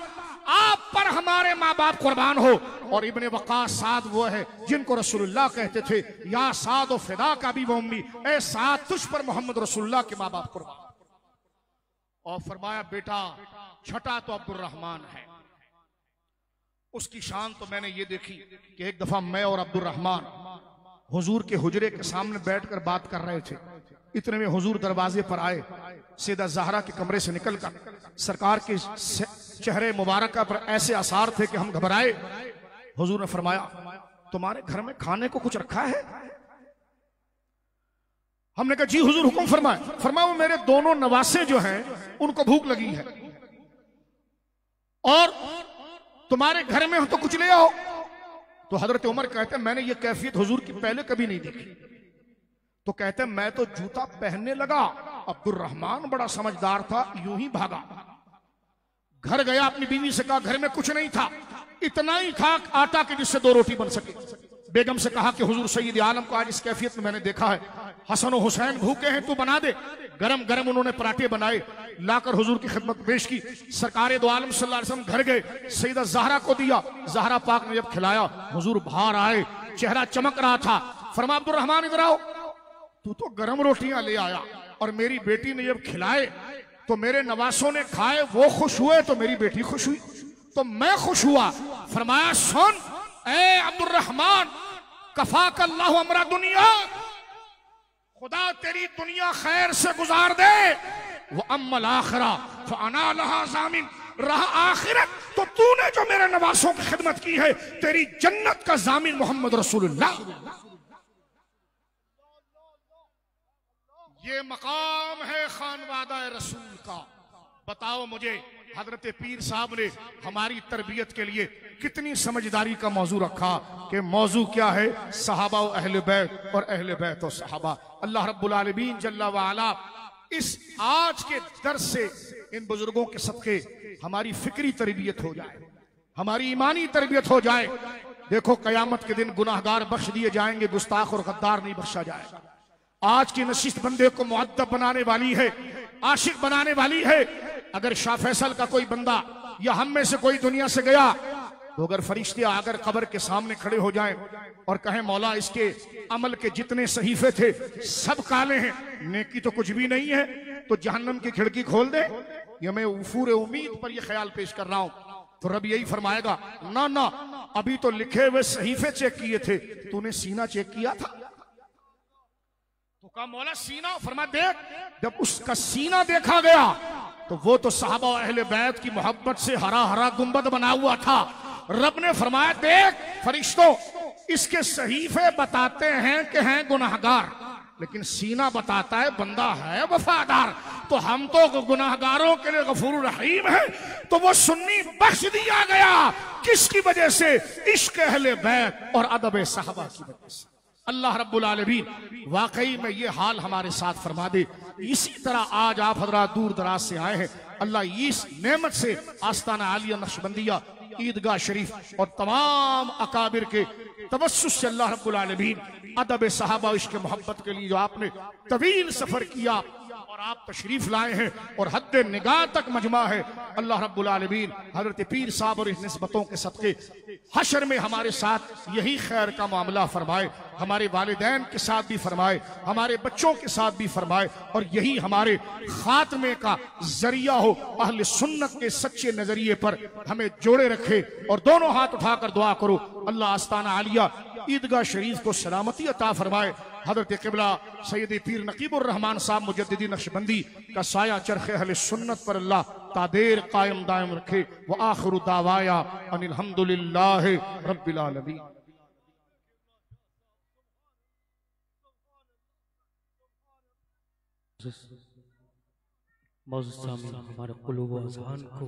Speaker 2: आप पर हमारे माँ बाप कुर्बान हो, और इब्ने वक्कास साद वो है जिनको रसूलुल्लाह कहते थे या साद फिदा का भी वो उम्मी, ए साद तुझ पर मोहम्मद रसूलुल्लाह के माँ बाप कुर्बान। और फरमाया बेटा छठा तो अब्दुर्रहमान है, उसकी शान तो मैंने ये देखी कि एक दफा मैं और अब्दुर्रहमान हुजूर के हुजरे के सामने बैठकर बात कर रहे थे। इतने में हुजूर दरवाजे पर आए, सैयदा ज़हरा के कमरे से निकलकर सरकार के चेहरे मुबारक पर ऐसे आसार थे कि हम घबराए। हुजूर ने फरमाया तुम्हारे घर में खाने को कुछ रखा है? हमने कहा जी हुजूर हुक्म फरमाए। फरमाया वो मेरे दोनों नवासे जो हैं उनको भूख लगी है और तुम्हारे घर में हो तो कुछ ले आओ। तो हजरत उमर कहते मैंने ये कैफियत हुजूर की पहले कभी नहीं देखी। तो कहते मैं तो जूता पहनने लगा, अब्दुर्रहमान बड़ा समझदार था, यूं ही भागा, घर गया, अपनी बीवी से कहा घर में कुछ नहीं था, इतना ही था आटा के जिससे 2 रोटी बन सके। बेगम से कहा कि हुजूर सैयद आलम को आज इस कैफियत में मैंने देखा है, हसन और हुसैन भूखे हैं, तू बना दे। गरम गरम उन्होंने पराठे बनाए, लाकर हुजूर की खिदमत पेश की। सरकारे दो आलम सल्लल्लाहु अलैहि वसल्लम घर गए, सैयदा ज़हरा को दिया। ज़हरा पाक ने जब खिलाया हुजूर बाहर आए, चेहरा चमक रहा था। फरमा अब्दुर्रहमान इधर आओ, तू तो गरम रोटियां ले आया और मेरी बेटी ने जब खिलाए तो मेरे नवासों ने खाए, वो खुश हुए तो मेरी बेटी खुश हुई, तो मैं खुश हुआ। फरमाया सुन ए अब्दुर्रहमान, कफाक अल्लाह हमरा दुनिया, खुदा तेरी दुनिया खैर से गुजार दे, वो अम्मल आखिरा फअना लहा ज़ामिन, रहा आखिरत तो तूने जो मेरे नवासों की खिदमत की है तेरी जन्नत का ज़ामिन मोहम्मद रसूलुल्लाह। ये मकाम है खानवादा रसूल का। बताओ मुझे हजरत पीर साहब ने हमारी तरबियत के लिए कितनी समझदारी का मौजू रखा कि मौजू क्या है, सहाबा और अहले बैत और अहले बैत और सहाबा। अल्लाह रब्बुल आलमीन जल्ला व अला इस आज के दर्स से इन बुजुर्गों के सदके हमारी फिक्री तरबियत हो जाए, हमारी ईमानी तरबियत हो जाए। देखो कयामत के दिन गुनाहगार बख्श दिए जाएंगे, गुस्ताख और गद्दार नहीं बख्शा जाएगा। आज की नशिस्त बंदे को मुअद्दब बनाने वाली है, आशिक बनाने वाली है। अगर शाह फैसल का कोई बंदा या हम में से कोई दुनिया से गया तो अगर फरिश्ते आकर कब्र के सामने खड़े हो जाएं और कहें मौला इसके अमल के जितने सहीफे थे सब काले हैं, नेकी तो कुछ भी नहीं है, तो जहन्नम की खिड़की खोल दे। ये मैं उफूर उम्मीद पर ये ख्याल पेश कर रहा हूं। तो रब यही फरमाएगा ना ना, अभी तो लिखे हुए सहीफे चेक किए थे, तूने सीना चेक किया था? तो कहा मौला सीना। फरमा देख, जब उसका सीना देखा गया तो वो तो साहबा और अहले बैत की मोहब्बत से हरा हरा गुंबद बना हुआ था। रब ने फरमाया देख फरिश्तों, इसके सहीफे बताते हैं कि हैं गुनाहगार, लेकिन सीना बताता है बंदा है वफादार। तो हम तो गुनाहगारों के लिए गफूर रहीम है, तो वो सुन्नी बख्श दिया गया। किसकी वजह से? इश्क अहले बैत और अदब साहबा की वजह से। अल्लाह रब्बुल आलमीन वाकई में ये हाल हमारे साथ फरमा दे। इसी तरह आज आप हजरात दूर दराज से आए हैं, अल्लाह इस नेमत से आस्ताना आलिया नक्शबंदिया, ईदगाह शरीफ और तमाम अकाबिर के तवस्सुस से अल्लाह रब्बुल आलमीन अदब सहाबा इश्क मोहब्बत के लिए जो आपने तवील सफर किया और आप तशरीफ लाए हैं और हद निगाह तक मजमा है, अल्लाह रब्बुल आलमीन हजरत पीर साहब और इस निस्बतों के सदके हशर में हमारे साथ यही खैर का मामला फरमाए, हमारे वालिदैन के साथ भी फरमाए, हमारे बच्चों के साथ भी फरमाए, और यही हमारे खात्मे का जरिया हो। अहले सुन्नत के सच्चे नजरिए पर हमें जोड़े रखे। और दोनों हाथ उठाकर दुआ करो, अल्लाह आस्ताना आलिया ईदगाह शरीफ को सलामती अता फरमाए। हजरत किबला सैयद पीर नकीबुर रहमान साहब मुजद्दिदी नक्शबंदी का साया चरखे अहले सुन्नत पर अल्लाह तादेर कायम दायम रखे। व आखिरु दावाया अनिल हम्दुलिल्लाहि रब्बिल आलमीन।
Speaker 3: मौजूद सामीन हमारे कुलूब व अज़हान को